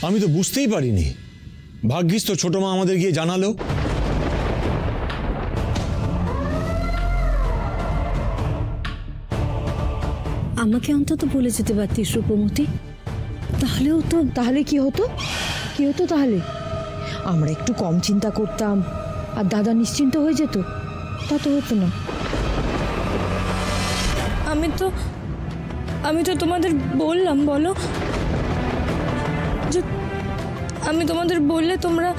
আমি তো বুঝতেই পারিনি। ভাগ্যিস তো ছোট মা আমাদের গিয়ে জানালো। আমাকে অন্তত বলে যেতে পারতিস রূপমতি। তাহলেও তো। তাহলে কি হতো? কি হতো তাহলে? আমরা একটু কম চিন্তা করতাম আর দাদা নিশ্চিন্ত হয়ে যেত। তা তো হতো না। আমি তো তোমাদের বললাম, বলো, যে আমি তোমাদের বললে তোমরা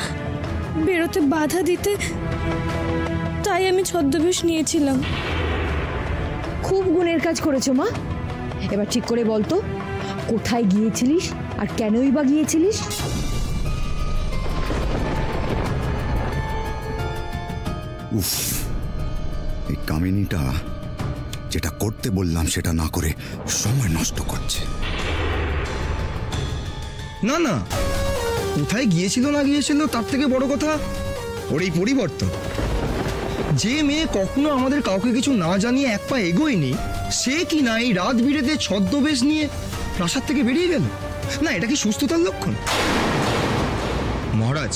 বেরোতে বাধা দিতে, তাই আমি ছদ্মবেশ নিয়েছিলাম। খুব গুণের কাজ করেছো মা। এবার ঠিক করে বলতো, কোথায় গিয়েছিলিস আর কেনই বা গিয়েছিলিস? উফ, এই কামিনীটা যেটা করতে বললাম সেটা না করে সময় নষ্ট করছে। না না, কোথায় গিয়েছিল না গিয়েছিল তার থেকে বড় কথা ওর এই পরিবর্তন। যে মেয়ে কখনো আমাদের কাউকে কিছু না জানিয়ে এক পা এগোয়নি, সে কি না এই রাত বিরেতে ছদ্মবেশ নিয়ে প্রাসাদ থেকে বেরিয়ে গেল। না, এটা কি সুস্থতার লক্ষণ? মহারাজ,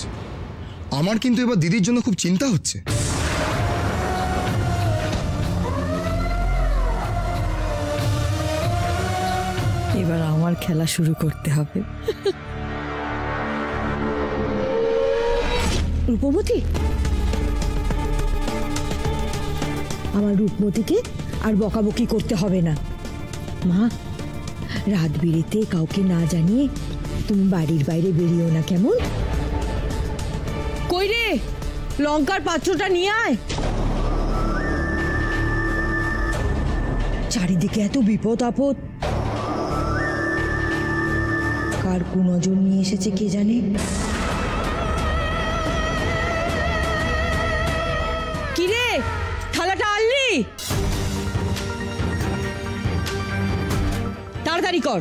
আমার কিন্তু এবার দিদির জন্য খুব চিন্তা হচ্ছে। এবার আমার খেলা শুরু করতে হবে। রূপমতি, আমার রূপমতিকে আর বকাবকি করতে হবে না। মা, রাত বিরেতে কাউকে না জানিয়ে তুমি বাড়ির বাইরে বেরিয়েও না, কেমন? কই রে, লঙ্কার পাত্রটা নিয়ে আয়। চারিদিকে এত বিপদ আপদ, কার কুনজর নিয়ে এসেছে কে জানে। কি রে, থালাটা আনলি? তাড়াতাড়ি কর।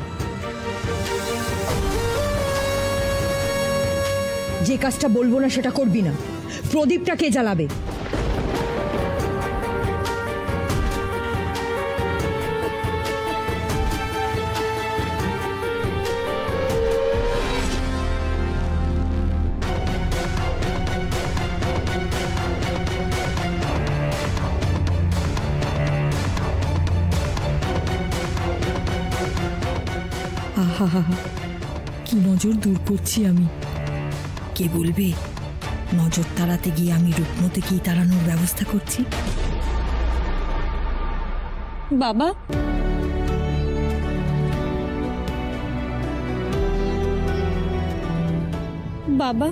যে কাজটা বলবো না সেটা করবি না। প্রদীপটা কে জ্বালাবে? আহা, কি নজর দূর করছি আমি। কে বলবে নজর তাড়াতে গিয়ে আমি রূপমতিকেই তাড়ানোর ব্যবস্থা করছি? বাবা, বাবা,